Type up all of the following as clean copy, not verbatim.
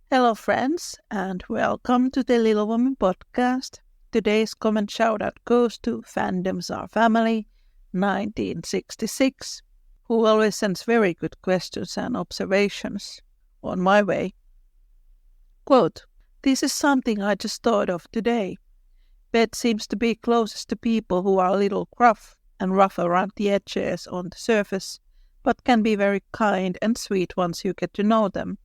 Hello, friends, and welcome to the Little Woman podcast. Today's comment shout-out goes to Fandoms Are Family, 1966, who always sends very good questions and observations on my way. Quote, "This is something I just thought of today. Beth seems to be closest to people who are a little gruff and rough around the edges on the surface, but can be very kind and sweet once you get to know them.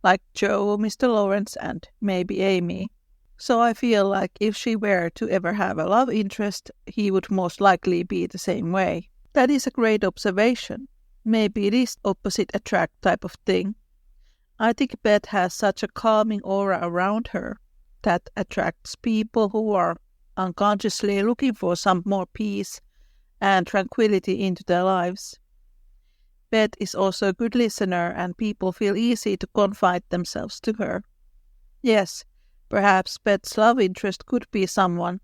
Like Jo, Mr. Lawrence, and maybe Amy. So I feel like if she were to ever have a love interest, he would most likely be the same way." That is a great observation. Maybe it is opposite attract type of thing. I think Beth has such a calming aura around her that attracts people who are unconsciously looking for some more peace and tranquility into their lives. Beth is also a good listener and people feel easy to confide themselves to her. Yes, perhaps Beth's love interest could be someone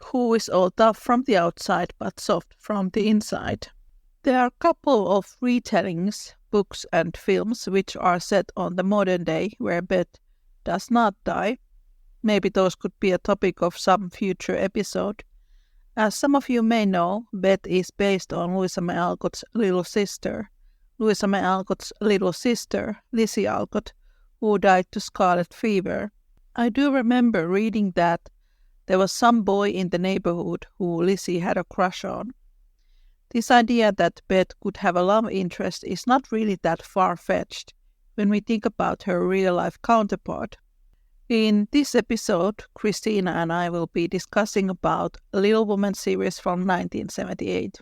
who is all tough from the outside but soft from the inside. There are a couple of retellings, books and films which are set on the modern day where Beth does not die. Maybe those could be a topic of some future episode. As some of you may know, Beth is based on Louisa May Alcott's little sister. Louisa May Alcott's little sister, Lizzie Alcott, who died to scarlet fever. I do remember reading that there was some boy in the neighborhood who Lizzie had a crush on. This idea that Beth could have a love interest is not really that far-fetched when we think about her real-life counterpart. In this episode, Christina and I will be discussing about Little Woman series from 1978.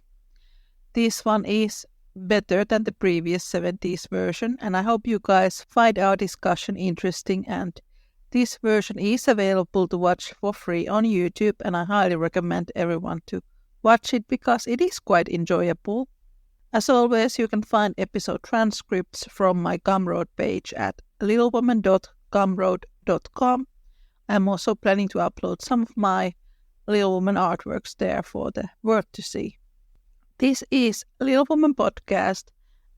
This one is better than the previous 70s version, and I hope you guys find our discussion interesting. And this version is available to watch for free on YouTube, and I highly recommend everyone to watch it because it is quite enjoyable. As always, you can find episode transcripts from my Gumroad page at littlewoman.gumroad.com. I'm also planning to upload some of my Little Woman artworks there for the world to see. This is Little Woman Podcast,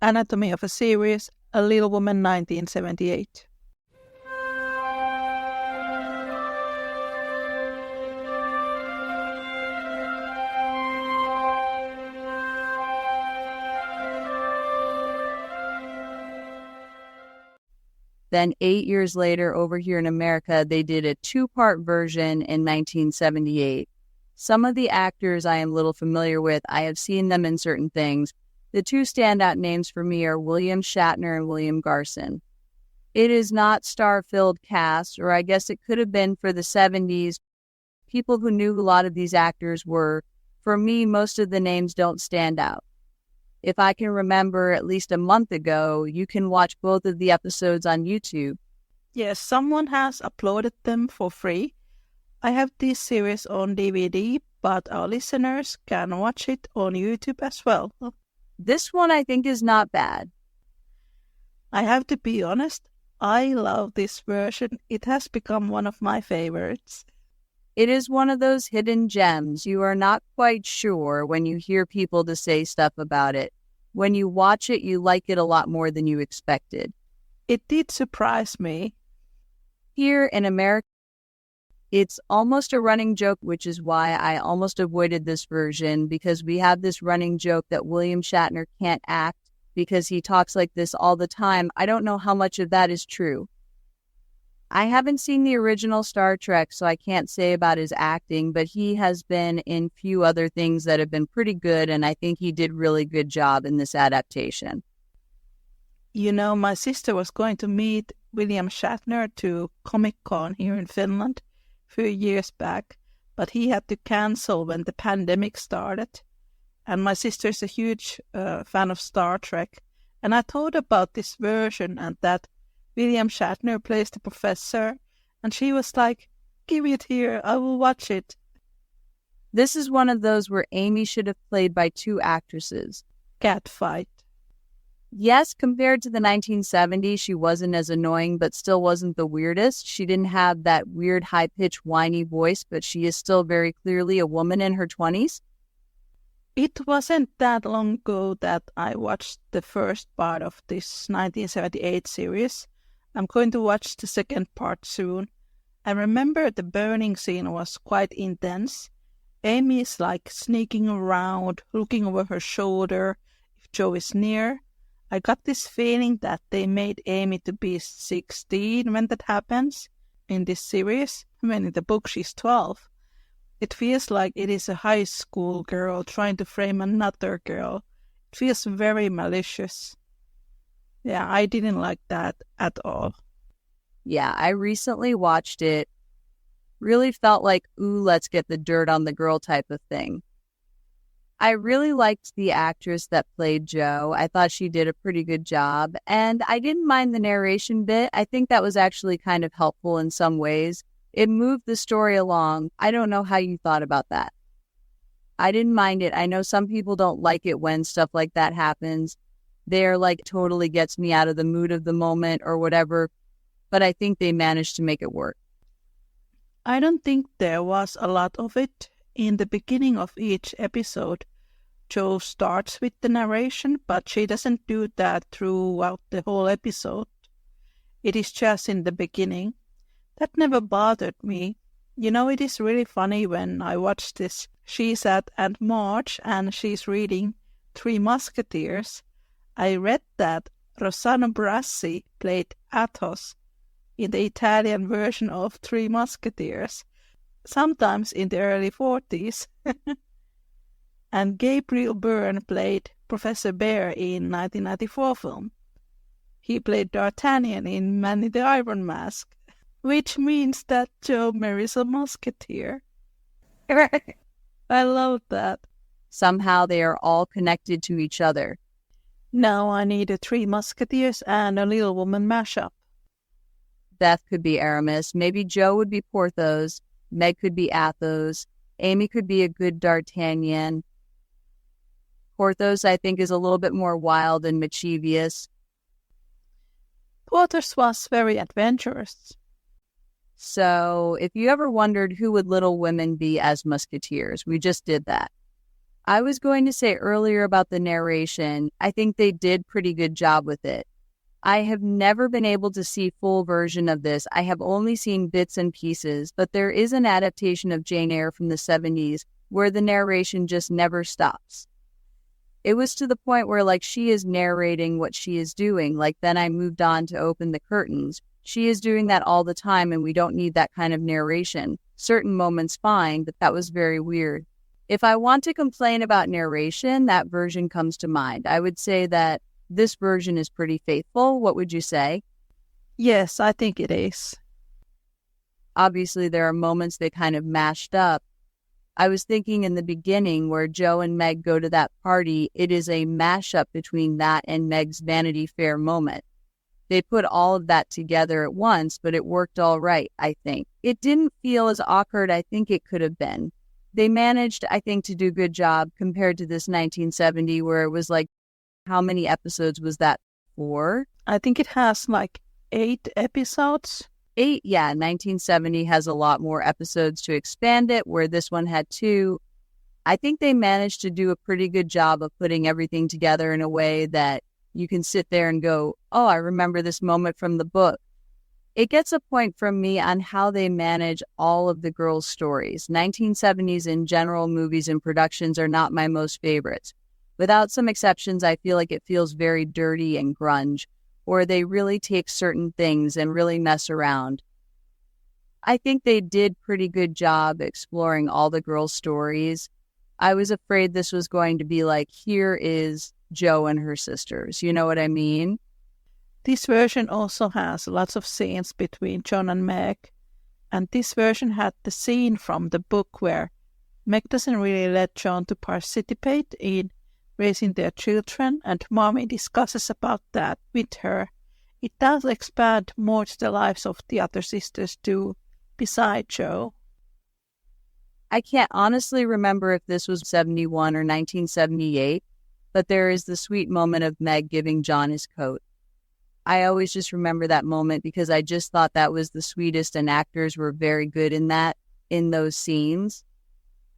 Anatomy of a Series, A Little Woman 1978. Then 8 years later, over here in America, they did a 2-part version in 1978. Some of the actors I am little familiar with. I have seen them in certain things. The two standout names for me are William Shatner and William Garson. It is not star-filled cast, or I guess it could have been for the 70s. People who knew a lot of these actors were. For me, most of the names don't stand out. If I can remember at least a month ago, you can watch both of the episodes on YouTube. Yes, someone has uploaded them for free. I have this series on DVD, but our listeners can watch it on YouTube as well. This one I think is not bad. I have to be honest, I love this version. It has become one of my favorites. It is one of those hidden gems. You are not quite sure when you hear people to say stuff about it. When you watch it, you like it a lot more than you expected. It did surprise me. Here in America, it's almost a running joke, which is why I almost avoided this version, because we have this running joke that William Shatner can't act because he talks like this all the time. I don't know how much of that is true. I haven't seen the original Star Trek, so I can't say about his acting, but he has been in few other things that have been pretty good, and I think he did really good job in this adaptation. You know, my sister was going to meet William Shatner to Comic-Con here in Finland a few years back, but he had to cancel when the pandemic started. And my sister's a huge fan of Star Trek, and I thought about this version and that William Shatner plays the professor, and she was like, "Give it here, I will watch it." This is one of those where Amy should have played by two actresses. Catfight. Yes, compared to the 1970s, she wasn't as annoying, but still wasn't the weirdest. She didn't have that weird, high-pitched, whiny voice, but she is still very clearly a woman in her 20s. It wasn't that long ago that I watched the first part of this 1978 series. I'm going to watch the second part soon. I remember the burning scene was quite intense. Amy is like sneaking around, looking over her shoulder if Jo is near. I got this feeling that they made Amy to be 16 when that happens in this series, when in the book she's 12. It feels like it is a high school girl trying to frame another girl. It feels very malicious. Yeah, I didn't like that at all. Yeah, I recently watched it. Really felt like, ooh, let's get the dirt on the girl type of thing. I really liked the actress that played Jo. I thought she did a pretty good job, and I didn't mind the narration bit. I think that was actually kind of helpful in some ways. It moved the story along. I don't know how you thought about that. I didn't mind it. I know some people don't like it when stuff like that happens. They're like, totally gets me out of the mood of the moment or whatever, but I think they managed to make it work. I don't think there was a lot of it. In the beginning of each episode, Jo starts with the narration, but she doesn't do that throughout the whole episode. It is just in the beginning. That never bothered me. You know, it is really funny when I watch this. She's at Aunt March and she's reading Three Musketeers. I read that Rossano Brassi played Athos in the Italian version of Three Musketeers, sometimes in the early 40s. And Gabriel Byrne played Professor Bear in 1994 film. He played D'Artagnan in Man in the Iron Mask, which means that Jo marries a musketeer. I love that. Somehow they are all connected to each other. Now I need a Three Musketeers and a Little Woman mashup. Beth could be Aramis. Maybe Jo would be Porthos. Meg could be Athos. Amy could be a good D'Artagnan. Porthos, I think, is a little bit more wild and mischievous. Porthos was very adventurous. So, if you ever wondered who would Little Women be as musketeers, we just did that. I was going to say earlier about the narration, I think they did pretty good job with it. I have never been able to see full version of this. I have only seen bits and pieces, but there is an adaptation of Jane Eyre from the 70s where the narration just never stops. It was to the point where, like, she is narrating what she is doing. Like, then I moved on to open the curtains. She is doing that all the time, and we don't need that kind of narration. Certain moments fine, but that was very weird. If I want to complain about narration, that version comes to mind. I would say that this version is pretty faithful. What would you say? Yes, I think it is. Obviously, there are moments they kind of mashed up. I was thinking in the beginning where Jo and Meg go to that party, it is a mashup between that and Meg's Vanity Fair moment. They put all of that together at once, but it worked all right, I think. It didn't feel as awkward I think it could have been. They managed, I think, to do a good job compared to this 1970 where it was like, how many episodes was that? 4? I think it has like 8 episodes. 8, yeah. 1970 has a lot more episodes to expand it, where this one had 2. I think they managed to do a pretty good job of putting everything together in a way that you can sit there and go, oh, I remember this moment from the book. It gets a point from me on how they manage all of the girls' stories. 1970s in general movies and productions are not my most favorites. Without some exceptions, I feel like it feels very dirty and grunge, or they really take certain things and really mess around. I think they did pretty good job exploring all the girls' stories. I was afraid this was going to be like, here is Jo and her sisters. You know what I mean? This version also has lots of scenes between John and Meg. And this version had the scene from the book where Meg doesn't really let John to participate in raising their children, and Mommy discusses about that with her. It does expand more to the lives of the other sisters too, beside Jo. I can't honestly remember if this was 71 or 1978, but there is the sweet moment of Meg giving John his coat. I always just remember that moment because I just thought that was the sweetest, and actors were very good in that, in those scenes.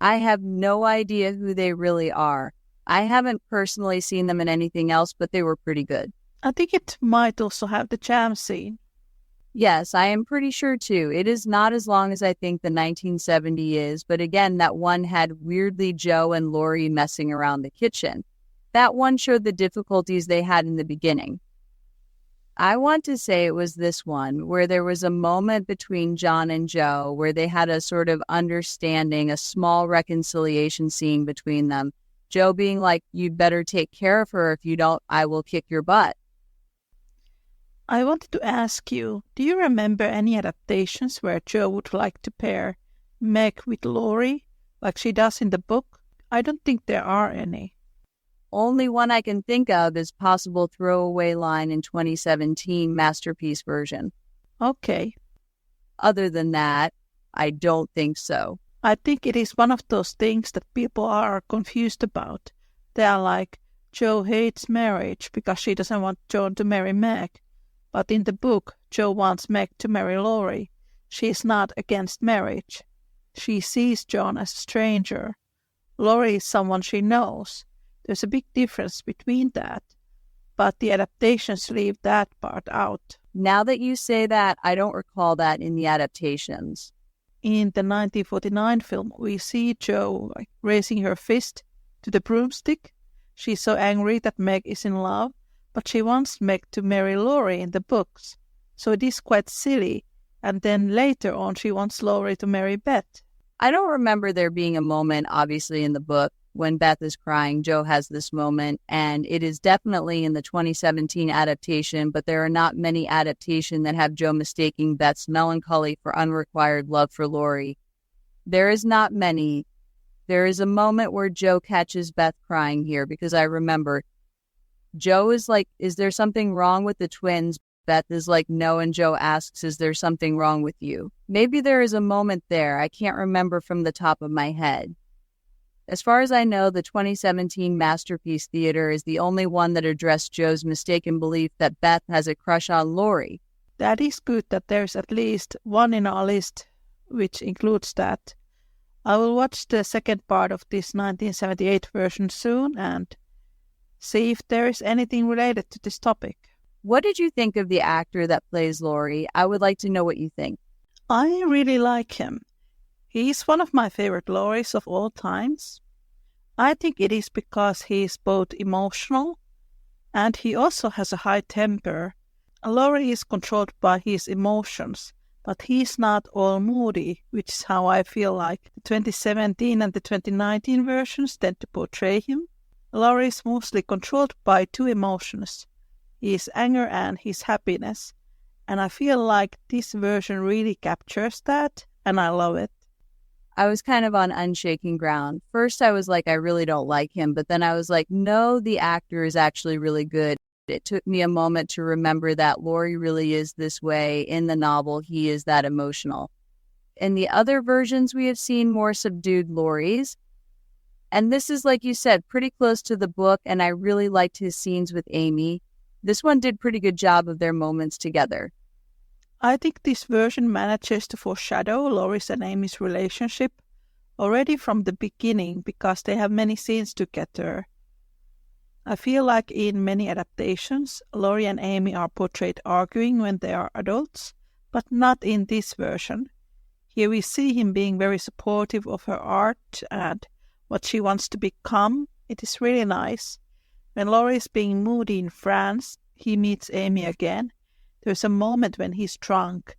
I have no idea who they really are. I haven't personally seen them in anything else, but they were pretty good. I think it might also have the jam scene. Yes, I am pretty sure too. It is not as long as I think the 1970 is, but again, that one had weirdly Jo and Laurie messing around the kitchen. That one showed the difficulties they had in the beginning. I want to say it was this one where there was a moment between John and Jo where they had a sort of understanding, a small reconciliation scene between them. Jo being like, "You'd better take care of her. If you don't, I will kick your butt." I wanted to ask you, do you remember any adaptations where Jo would like to pair Meg with Laurie, like she does in the book? I don't think there are any. Only one I can think of is possible throwaway line in 2017 masterpiece version. Okay. Other than that, I don't think so. I think it is one of those things that people are confused about. They are like, Jo hates marriage because she doesn't want John to marry Meg. But in the book, Jo wants Meg to marry Laurie. She is not against marriage. She sees John as a stranger. Laurie is someone she knows. There's a big difference between that. But the adaptations leave that part out. Now that you say that, I don't recall that in the adaptations. In the 1949 film, we see Jo raising her fist to the broomstick. She's so angry that Meg is in love, but she wants Meg to marry Laurie in the books. So it is quite silly. And then later on, she wants Laurie to marry Beth. I don't remember there being a moment, obviously, in the book when Beth is crying. Jo has this moment, and it is definitely in the 2017 adaptation, but there are not many adaptations that have Jo mistaking Beth's melancholy for unrequited love for Laurie. There is not many. There is a moment where Jo catches Beth crying here, because I remember Jo is like, "Is there something wrong with the twins?" Beth is like, "No," and Jo asks, "Is there something wrong with you?" Maybe there is a moment there. I can't remember from the top of my head. As far as I know, the 2017 Masterpiece Theater is the only one that addressed Jo's mistaken belief that Beth has a crush on Laurie. That is good that there's at least one in our list which includes that. I will watch the second part of this 1978 version soon and see if there is anything related to this topic. What did you think of the actor that plays Laurie? I would like to know what you think. I really like him. He's one of my favorite Lauries of all times. I think it is because he is both emotional and he also has a high temper. Laurie is controlled by his emotions, but he's not all moody, which is how I feel like the 2017 and the 2019 versions tend to portray him. Laurie is mostly controlled by two emotions, his anger and his happiness, and I feel like this version really captures that, and I love it. I was kind of on unshaking ground. First, I was like, I really don't like him. But then I was like, no, the actor is actually really good. It took me a moment to remember that Laurie really is this way. In the novel, he is that emotional. In the other versions, we have seen more subdued Lauries. And this is, like you said, pretty close to the book. And I really liked his scenes with Amy. This one did pretty good job of their moments together. I think this version manages to foreshadow Laurie's and Amy's relationship already from the beginning because they have many scenes together. I feel like in many adaptations, Laurie and Amy are portrayed arguing when they are adults, but not in this version. Here we see him being very supportive of her art and what she wants to become. It is really nice. When Laurie is being moody in France, he meets Amy again. There's a moment when he's drunk,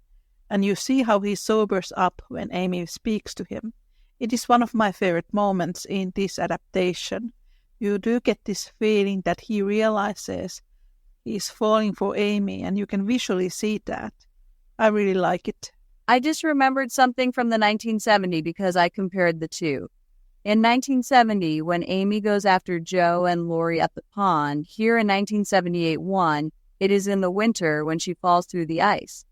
and you see how he sobers up when Amy speaks to him. It is one of my favorite moments in this adaptation. You do get this feeling that he realizes he's falling for Amy, and you can visually see that. I really like it. I just remembered something from the 1970 because I compared the two. In 1970, when Amy goes after Jo and Laurie at the pond, here in 1978-1, it is in the winter when she falls through the ice.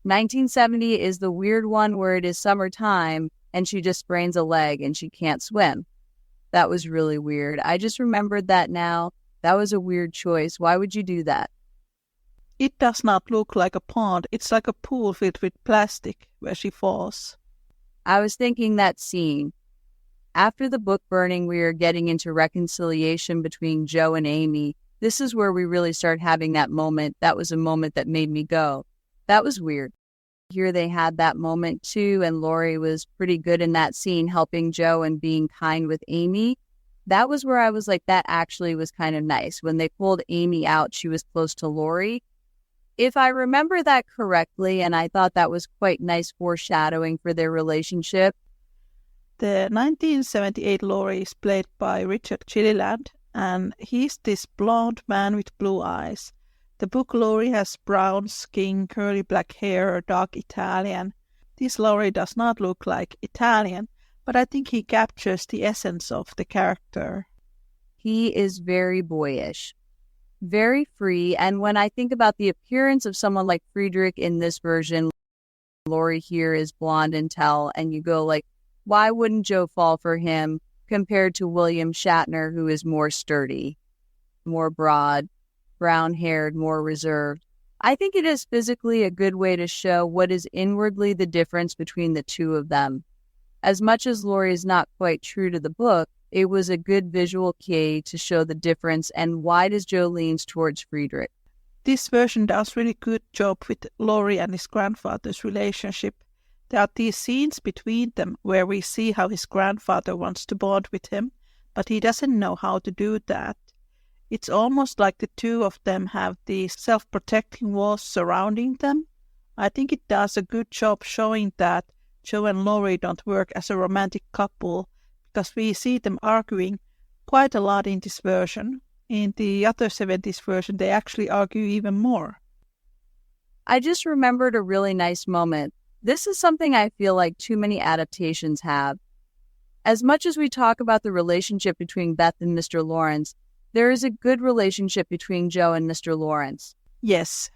1970 is the weird one where it is summertime and she just sprains a leg and she can't swim. That was really weird. I just remembered that now. That was a weird choice. Why would you do that? It does not look like a pond. It's like a pool filled with plastic where she falls. I was thinking that scene. After the book burning, we are getting into reconciliation between Jo and Amy. This is where we really start having that moment. That was a moment that made me go, That was weird. Here they had that moment too, and Laurie was pretty good in that scene, helping Jo and being kind with Amy. That was where I was like, that actually was kind of nice. When they pulled Amy out, she was close to Laurie. If I remember that correctly, and I thought that was quite nice foreshadowing for their relationship. The 1978 Laurie is played by Richard Gilliland, and he's this blonde man with blue eyes. The book Laurie has brown skin, curly black hair, dark Italian. This Laurie does not look like Italian, but I think he captures the essence of the character. He is very boyish, very free, and when I think about the appearance of someone like Friedrich in this version, Laurie here is blonde and tall, and you go like, why wouldn't Jo fall for him compared to William Shatner, who is more sturdy, more broad, brown-haired, more reserved? I think it is physically a good way to show what is inwardly the difference between the two of them. As much as Laurie is not quite true to the book, it was a good visual key to show the difference and why does Jo leans towards Friedrich. This version does really good job with Laurie and his grandfather's relationship. There are these scenes between them where we see how his grandfather wants to bond with him, but he doesn't know how to do that. It's almost like the two of them have these self-protecting walls surrounding them. I think it does a good job showing that Jo and Laurie don't work as a romantic couple, because we see them arguing quite a lot in this version. In the other 70s version, they actually argue even more. I just remembered a really nice moment. This is something I feel like too many adaptations have. As much as we talk about the relationship between Beth and Mr. Lawrence, there is a good relationship between Jo and Mr. Lawrence. Yes.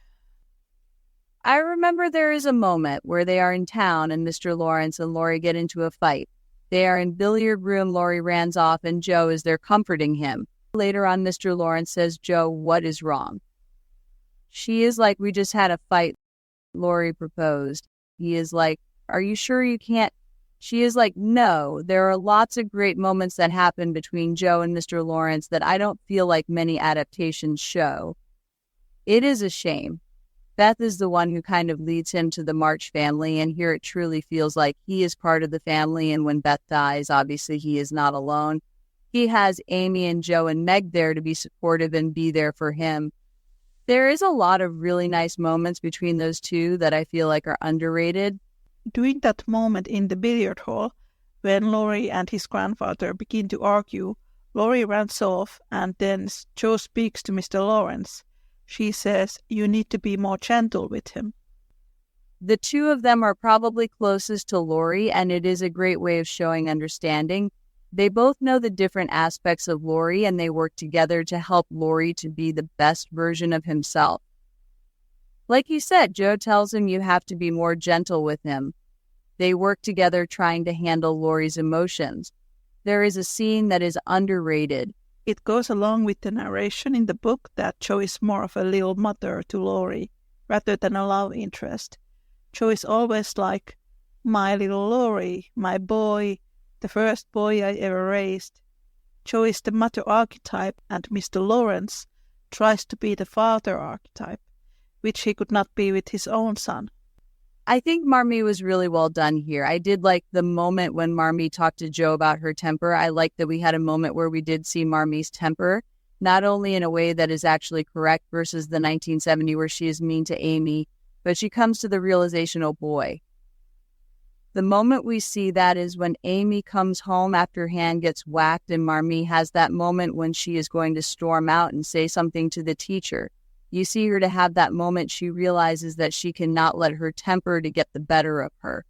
I remember there is a moment where they are in town and Mr. Lawrence and Laurie get into a fight. They are in billiard room, Laurie runs off, and Jo is there comforting him. Later on, Mr. Lawrence says, Jo, what is wrong? She is like, we just had a fight. Laurie proposed. He is like, are you sure you can't? She is like, no, there are lots of great moments that happen between Jo and Mr. Lawrence that I don't feel like many adaptations show. It is a shame. Beth is the one who kind of leads him to the March family, and here it truly feels like he is part of the family, and when Beth dies, obviously he is not alone. He has Amy and Jo and Meg there to be supportive and be there for him. There is a lot of really nice moments between those two that I feel like are underrated. During that moment in the billiard hall, when Laurie and his grandfather begin to argue, Laurie runs off and then Jo speaks to Mr. Lawrence. She says, you need to be more gentle with him. The two of them are probably closest to Laurie, and it is a great way of showing understanding. They both know the different aspects of Laurie, and they work together to help Laurie to be the best version of himself. Like you said, Jo tells him you have to be more gentle with him. They work together trying to handle Laurie's emotions. There is a scene that is underrated. It goes along with the narration in the book that Jo is more of a little mother to Laurie, rather than a love interest. Jo is always like, my little Laurie, my boy, the first boy I ever raised. Jo is the mother archetype, and Mr. Lawrence tries to be the father archetype, which he could not be with his own son. I think Marmee was really well done here. I did like the moment when Marmee talked to Jo about her temper. I like that we had a moment where we did see Marmee's temper, not only in a way that is actually correct versus the 1970 where she is mean to Amy, but she comes to the realization, oh boy. The moment we see that is when Amy comes home after Han gets whacked, and Marmee has that moment when she is going to storm out and say something to the teacher. You see her to have that moment. She realizes that she cannot let her temper to get the better of her.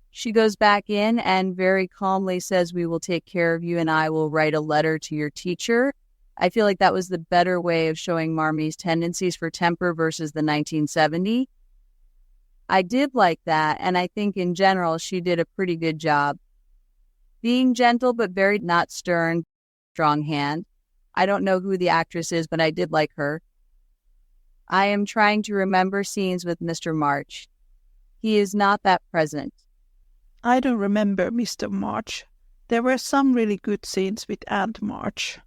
She goes back in and very calmly says, we will take care of you and I will write a letter to your teacher. I feel like that was the better way of showing Marmee's tendencies for temper versus the 1970. I did like that, and I think in general she did a pretty good job. Being gentle but very not stern, strong hand. I don't know who the actress is, but I did like her. I am trying to remember scenes with Mr. March. He is not that present. I don't remember Mr. March. There were some really good scenes with Aunt March.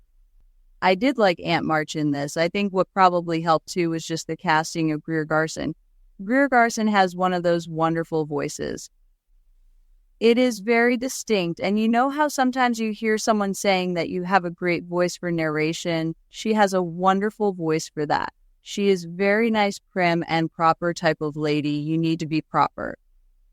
I did like Aunt March in this. I think what probably helped too was just the casting of Greer Garson. Greer Garson has one of those wonderful voices. It is very distinct, and you know how sometimes you hear someone saying that you have a great voice for narration? She has a wonderful voice for that. She is very nice, prim, and proper type of lady. You need to be proper.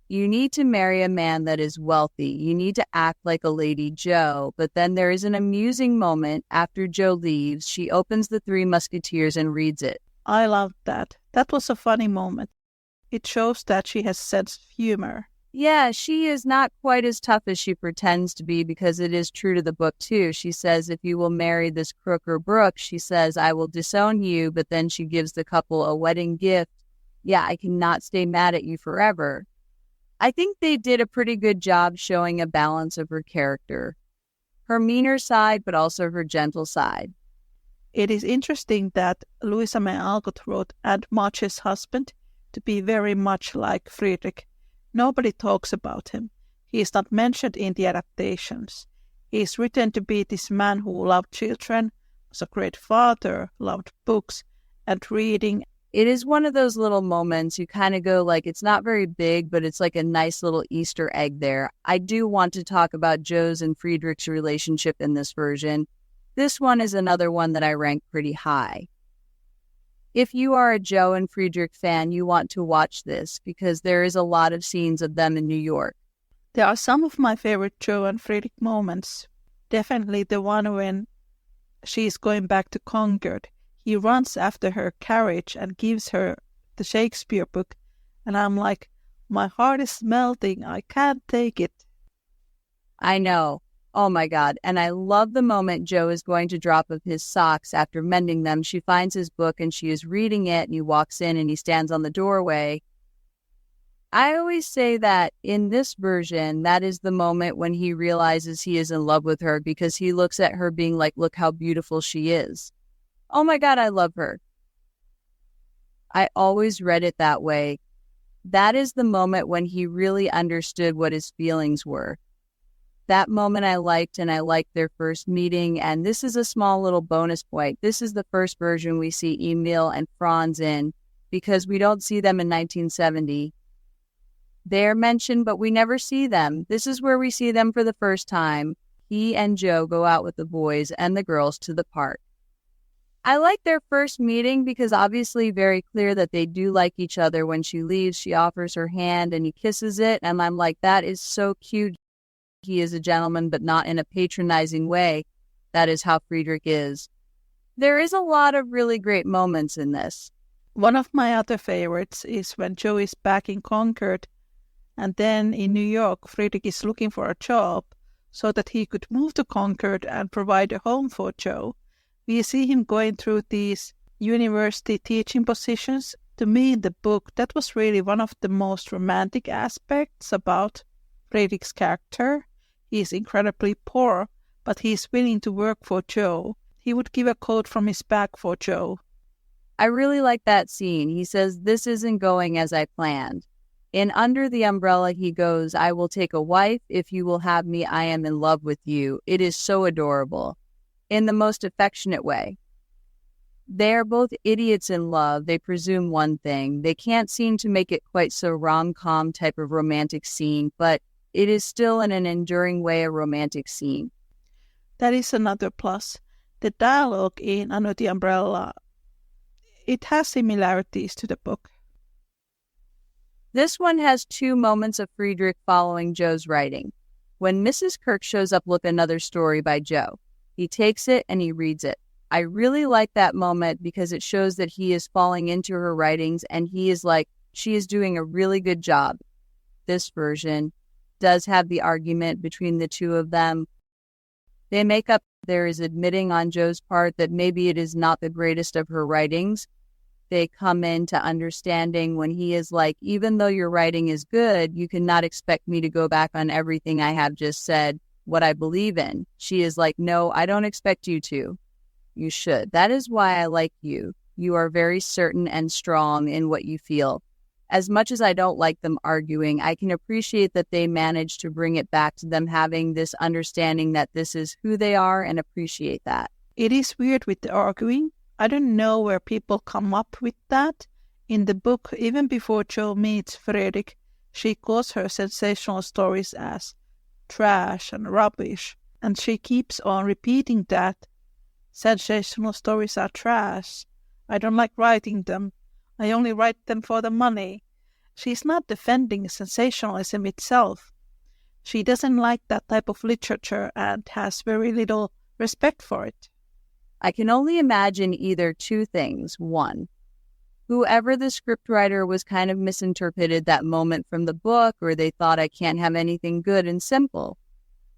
You need to marry a man that is wealthy. You need to act like a Lady Jo. But then there is an amusing moment after Jo leaves. She opens the Three Musketeers and reads it. I loved that. That was a funny moment. It shows that she has sense of humor. Yeah, she is not quite as tough as she pretends to be, because it is true to the book, too. She says, if you will marry this crook or Brooke, she says, I will disown you, but then she gives the couple a wedding gift. Yeah, I cannot stay mad at you forever. I think they did a pretty good job showing a balance of her character. Her meaner side, but also her gentle side. It is interesting that Louisa May Alcott wrote Aunt March's husband to be very much like Friedrich. Nobody talks about him. He is not mentioned in the adaptations. He is written to be this man who loved children, was a great father, loved books and reading. It is one of those little moments you kind of go like, it's not very big, but it's like a nice little Easter egg there. I do want to talk about Jo's and Friedrich's relationship in this version. This one is another one that I rank pretty high. If you are a Jo and Friedrich fan, you want to watch this because there is a lot of scenes of them in New York. There are some of my favorite Jo and Friedrich moments. Definitely the one when she is going back to Concord. He runs after her carriage and gives her the Shakespeare book. And I'm like, my heart is melting. I can't take it. I know. Oh my God. And I love the moment Jo is going to drop of his socks after mending them. She finds his book and she is reading it, and he walks in and he stands on the doorway. I always say that in this version, that is the moment when he realizes he is in love with her, because he looks at her being like, look how beautiful she is. Oh my God, I love her. I always read it that way. That is the moment when he really understood what his feelings were. That moment I liked, and I liked their first meeting. And this is a small little bonus point. This is the first version we see Emil and Franz in, because we don't see them in 1970. They're mentioned, but we never see them. This is where we see them for the first time. He and Jo go out with the boys and the girls to the park. I like their first meeting because obviously very clear that they do like each other. When she leaves, she offers her hand and he kisses it. And I'm like, that is so cute. He is a gentleman, but not in a patronizing way. That is how Friedrich is. There is a lot of really great moments in this. One of my other favorites is when Jo is back in Concord, and then in New York, Friedrich is looking for a job so that he could move to Concord and provide a home for Jo. We see him going through these university teaching positions. To me, in the book, that was really one of the most romantic aspects about Friedrich's character. He is incredibly poor, but he is willing to work for Jo. He would give a coat from his bag for Jo. I really like that scene. He says, this isn't going as I planned. In Under the Umbrella, he goes, I will take a wife. If you will have me, I am in love with you. It is so adorable. In the most affectionate way. They are both idiots in love. They presume one thing. They can't seem to make it quite so rom-com type of romantic scene, but it is still in an enduring way a romantic scene. That is another plus. The dialogue in Under the Umbrella, it has similarities to the book. This one has two moments of Friedrich following Jo's writing. When Mrs. Kirk shows up, look, another story by Jo. He takes it and he reads it. I really like that moment because it shows that he is falling into her writings, and he is like, she is doing a really good job. This version does have the argument between the two of them. They make up. There is admitting on Jo's part that maybe it is not the greatest of her writings. They come into understanding when he is like, even though your writing is good, you cannot expect me to go back on everything I have just said, what I believe in. She is like, no, I don't expect you to. You should. That is why I like you. You are very certain and strong in what you feel. As much as I don't like them arguing, I can appreciate that they manage to bring it back to them having this understanding that this is who they are, and appreciate that. It is weird with the arguing. I don't know where people come up with that. In the book, even before Jo meets Fredrik, she calls her sensational stories as trash and rubbish, and she keeps on repeating that. Sensational stories are trash. I don't like writing them. I only write them for the money. She's not defending sensationalism itself. She doesn't like that type of literature and has very little respect for it. I can only imagine either two things. One, whoever the scriptwriter was kind of misinterpreted that moment from the book, or they thought I can't have anything good and simple.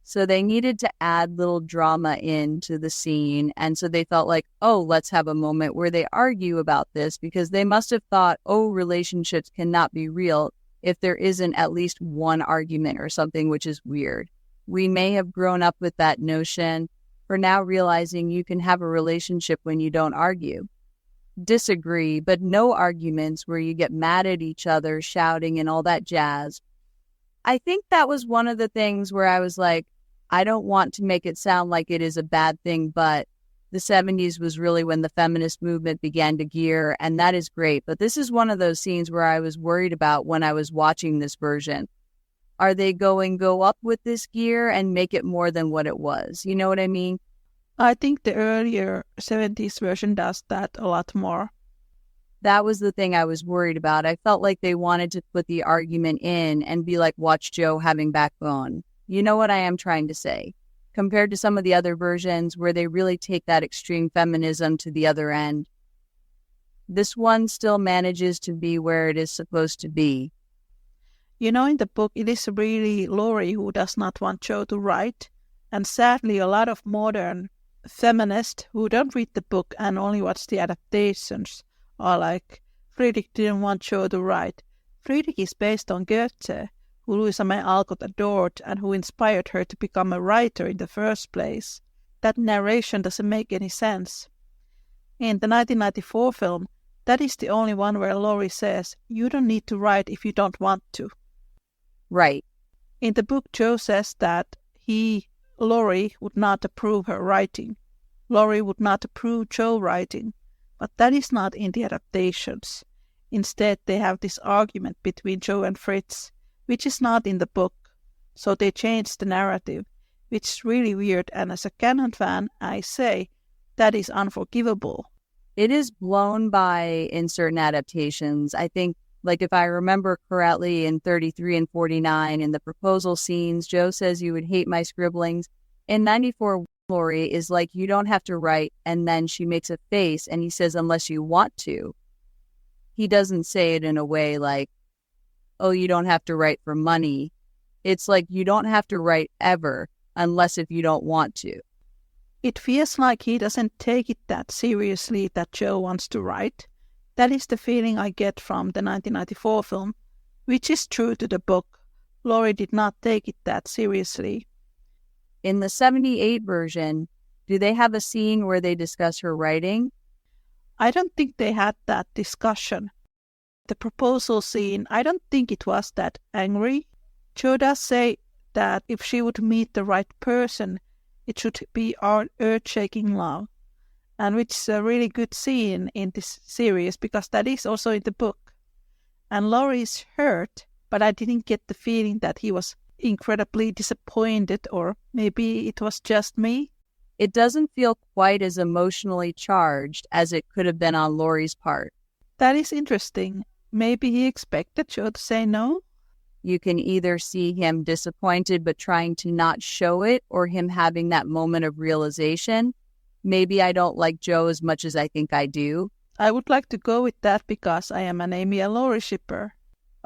So they needed to add little drama into the scene. And so they felt like, oh, let's have a moment where they argue about this, because they must have thought, oh, relationships cannot be real if there isn't at least one argument or something, which is weird. We may have grown up with that notion. For now, realizing you can have a relationship when you don't argue. Disagree, but no arguments where you get mad at each other, shouting and all that jazz. I think that was one of the things where I was like, I don't want to make it sound like it is a bad thing, but the 70s was really when the feminist movement began to gear, and that is great. But this is one of those scenes where I was worried about when I was watching this version. Are they go up with this gear and make it more than what it was? You know what I mean? I think the earlier 70s version does that a lot more. That was the thing I was worried about. I felt like they wanted to put the argument in and be like, watch Jo having backbone. You know what I am trying to say? Compared to some of the other versions where they really take that extreme feminism to the other end. This one still manages to be where it is supposed to be. You know, in the book, it is really Laurie who does not want Jo to write. And sadly, a lot of modern feminists who don't read the book and only watch the adaptations are like, Fredrik didn't want Jo to write. Fredrik is based on Goethe, who Louisa May Alcott adored and who inspired her to become a writer in the first place. That narration doesn't make any sense. In the 1994 film, that is the only one where Laurie says, you don't need to write if you don't want to. Right. In the book, Jo says that Laurie, would not approve her writing. Laurie would not approve Jo writing. But that is not in the adaptations. Instead, they have this argument between Jo and Fritz, which is not in the book. So they changed the narrative, which is really weird. And as a canon fan, I say that is unforgivable. It is blown by in certain adaptations. I think, like if I remember correctly, in 33 and 49, in the proposal scenes, Jo says, you would hate my scribblings. In 94, Laurie is like, you don't have to write. And then she makes a face and he says, unless you want to. He doesn't say it in a way like, oh, you don't have to write for money. It's like, you don't have to write ever unless if you don't want to. It feels like he doesn't take it that seriously that Jo wants to write. That is the feeling I get from the 1994 film, which is true to the book. Laurie did not take it that seriously. In the 78 version, do they have a scene where they discuss her writing? I don't think they had that discussion. The proposal scene, I don't think it was that angry. Jo does say that if she would meet the right person, it should be our earth-shaking love. And which is a really good scene in this series because that is also in the book. And Laurie is hurt, but I didn't get the feeling that he was incredibly disappointed, or maybe it was just me. It doesn't feel quite as emotionally charged as it could have been on Laurie's part. That is interesting. Maybe he expected Jo to say no? You can either see him disappointed but trying to not show it, or him having that moment of realization. Maybe I don't like Jo as much as I think I do. I would like to go with that because I am an Amy and Laurie shipper.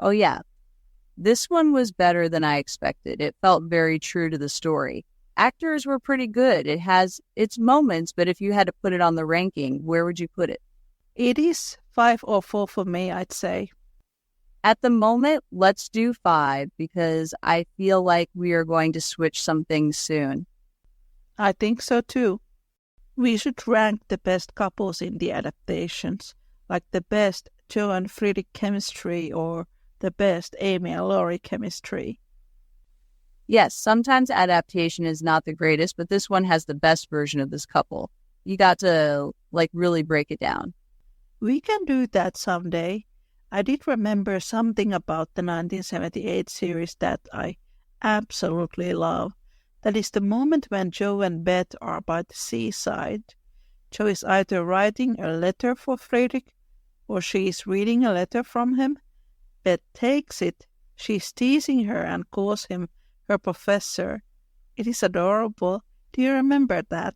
Oh yeah. This one was better than I expected. It felt very true to the story. Actors were pretty good. It has its moments, but if you had to put it on the ranking, where would you put it? It is 5 or 4 for me, I'd say. At the moment, let's do 5 because I feel like we are going to switch some things soon. I think so too. We should rank the best couples in the adaptations, like the best Jo and Fredrik chemistry or the best Amy and Laurie chemistry. Yes, sometimes adaptation is not the greatest, but this one has the best version of this couple. You got to really break it down. We can do that someday. I did remember something about the 1978 series that I absolutely love. That is the moment when Jo and Beth are by the seaside. Jo is either writing a letter for Fredrik or she is reading a letter from him. Beth takes it. She is teasing her and calls him her professor. It is adorable. Do you remember that?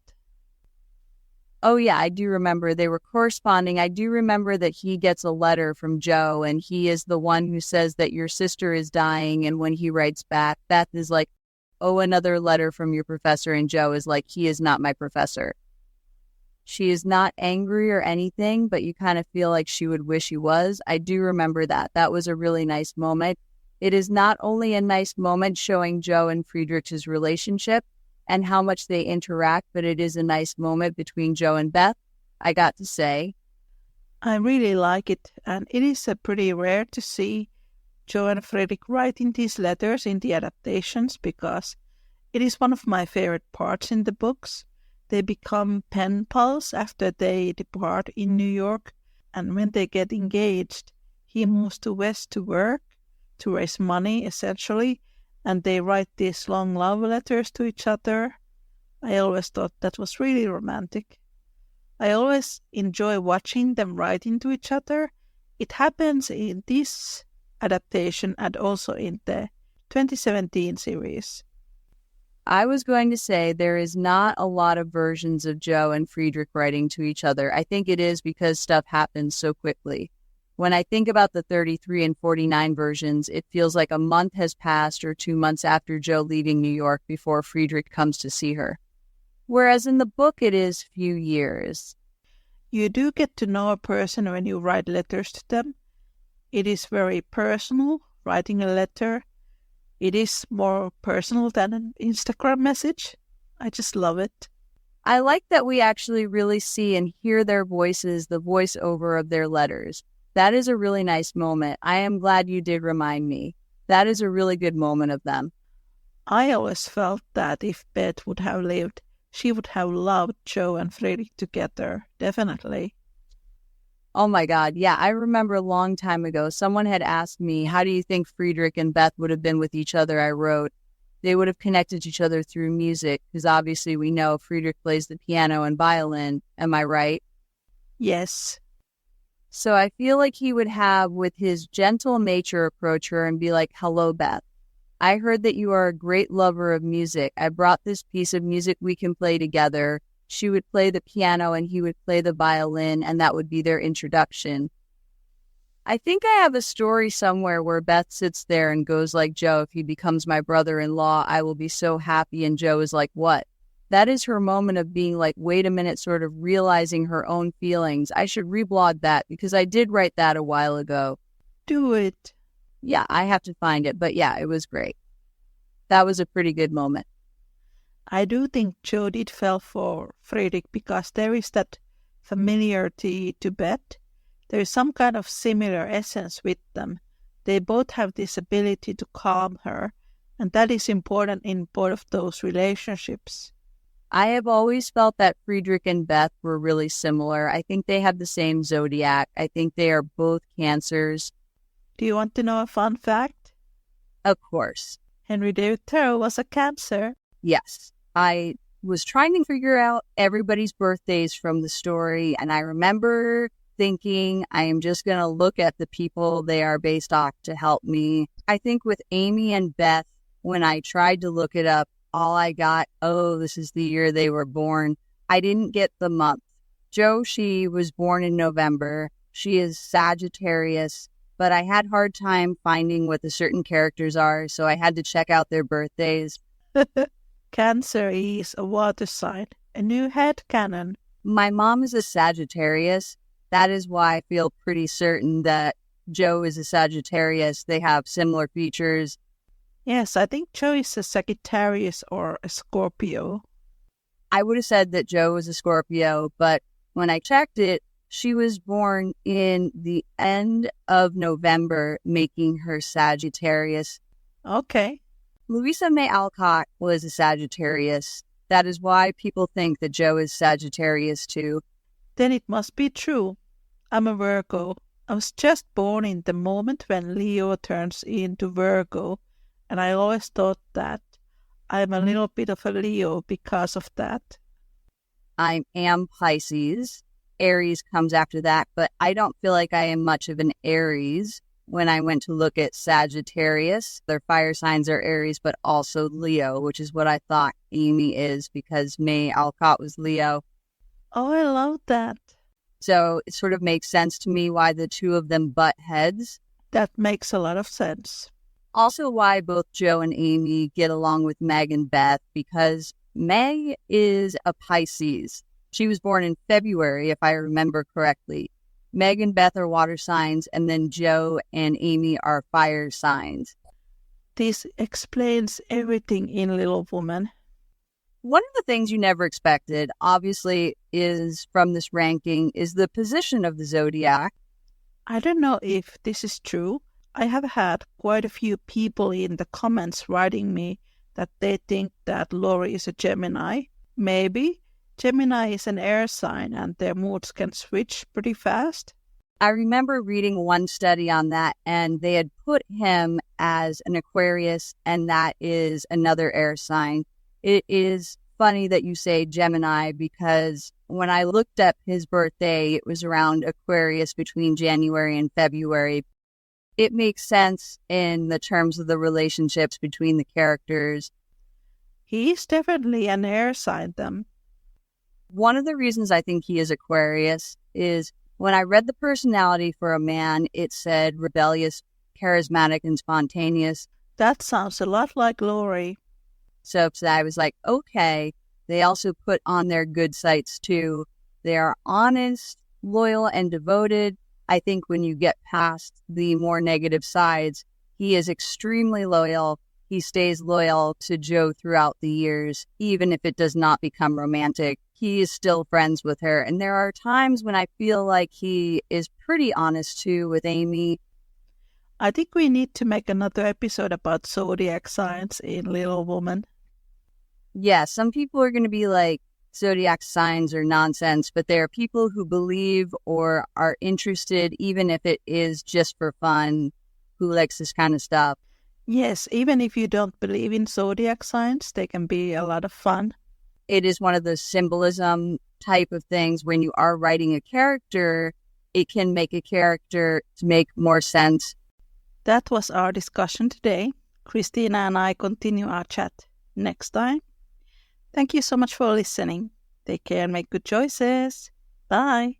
Oh, yeah, I do remember. They were corresponding. I do remember that he gets a letter from Jo, and he is the one who says that your sister is dying. And when he writes back, Beth is like, oh, another letter from your professor. And Jo is like, he is not my professor. She is not angry or anything, but you kind of feel like she would wish he was. I do remember that. That was a really nice moment. It is not only a nice moment showing Jo and Friedrich's relationship and how much they interact, but it is a nice moment between Jo and Beth, I got to say. I really like it, and it is pretty rare to see Jo and Fredrik writing these letters in the adaptations because it is one of my favorite parts in the books. They become pen pals after they depart in New York, and when they get engaged, he moves to West to work, to raise money essentially, and they write these long love letters to each other. I always thought that was really romantic. I always enjoy watching them writing to each other. It happens in this adaptation and also in the 2017 series. I was going to say there is not a lot of versions of Jo and Friedrich writing to each other. I think it is because stuff happens so quickly. When I think about the 33 and 49 versions, it feels like a month has passed or 2 months after Jo leaving New York before Friedrich comes to see her. Whereas in the book, it is few years. You do get to know a person when you write letters to them. It is very personal, writing a letter. It is more personal than an Instagram message. I just love it. I like that we actually really see and hear their voices, the voiceover of their letters. That is a really nice moment. I am glad you did remind me. That is a really good moment of them. I always felt that if Beth would have lived, she would have loved Jo and Fredrik together, definitely. Oh my God, yeah, I remember a long time ago, someone had asked me, how do you think Friedrich and Beth would have been with each other? I wrote, they would have connected to each other through music, because obviously we know Friedrich plays the piano and violin. Am I right? Yes. So I feel like he would have, with his gentle nature, approach her and be like, hello, Beth. I heard that you are a great lover of music. I brought this piece of music we can play together. She would play the piano and he would play the violin, and that would be their introduction. I think I have a story somewhere where Beth sits there and goes like, Jo, if he becomes my brother-in-law, I will be so happy. And Jo is like, what? That is her moment of being like, wait a minute, sort of realizing her own feelings. I should reblog that because I did write that a while ago. Do it. Yeah, I have to find it. But yeah, it was great. That was a pretty good moment. I do think Jo did fell for Fredrik because there is that familiarity to Beth. There is some kind of similar essence with them. They both have this ability to calm her, and that is important in both of those relationships. I have always felt that Friedrich and Beth were really similar. I think they have the same zodiac. I think they are both Cancers. Do you want to know a fun fact? Of course. Henry David Thoreau was a Cancer. Yes. I was trying to figure out everybody's birthdays from the story, and I remember thinking I am just going to look at the people they are based off to help me. I think with Amy and Beth, when I tried to look it up, all I got, this is the year they were born. I didn't get the month. Jo, she was born in November. She is Sagittarius, but I had a hard time finding what the certain characters are, so I had to check out their birthdays. Cancer is a water sign, a new headcanon. My mom is a Sagittarius. That is why I feel pretty certain that Jo is a Sagittarius. They have similar features. Yes, I think Jo is a Sagittarius or a Scorpio. I would have said that Jo was a Scorpio, but when I checked it, she was born in the end of November, making her Sagittarius. Okay. Louisa May Alcott was a Sagittarius. That is why people think that Jo is Sagittarius too. Then it must be true. I'm a Virgo. I was just born in the moment when Leo turns into Virgo, and I always thought that I'm a little bit of a Leo because of that. I am Pisces. Aries comes after that, but I don't feel like I am much of an Aries. When I went to look at Sagittarius, their fire signs are Aries, but also Leo, which is what I thought Amy is because May Alcott was Leo. Oh, I love that. So it sort of makes sense to me why the two of them butt heads. That makes a lot of sense. Also why both Jo and Amy get along with Meg and Beth, because Meg is a Pisces. She was born in February, if I remember correctly. Meg and Beth are water signs, and then Jo and Amy are fire signs. This explains everything in Little Woman. One of the things you never expected, obviously, is from this ranking, is the position of the zodiac. I don't know if this is true. I have had quite a few people in the comments writing me that they think that Laurie is a Gemini. Maybe. Gemini is an air sign and their moods can switch pretty fast. I remember reading one study on that, and they had put him as an Aquarius, and that is another air sign. It is funny that you say Gemini because when I looked up his birthday, it was around Aquarius between January and February. It makes sense in the terms of the relationships between the characters. He is definitely an air sign, then. One of the reasons I think he is Aquarius is when I read the personality for a man, it said rebellious, charismatic, and spontaneous. That sounds a lot like Laurie. So I was like, okay. They also put on their good sites too. They are honest, loyal, and devoted. I think when you get past the more negative sides, he is extremely loyal. He stays loyal to Jo throughout the years, even if it does not become romantic. He is still friends with her. And there are times when I feel like he is pretty honest too with Amy. I think we need to make another episode about zodiac signs in Little Woman. Yeah, some people are going to be like, zodiac signs are nonsense, but there are people who believe or are interested, even if it is just for fun, who likes this kind of stuff. Yes, even if you don't believe in zodiac signs, they can be a lot of fun. It is one of those symbolism type of things. When you are writing a character, it can make a character to make more sense. That was our discussion today. Christina and I continue our chat next time. Thank you so much for listening. Take care and make good choices. Bye.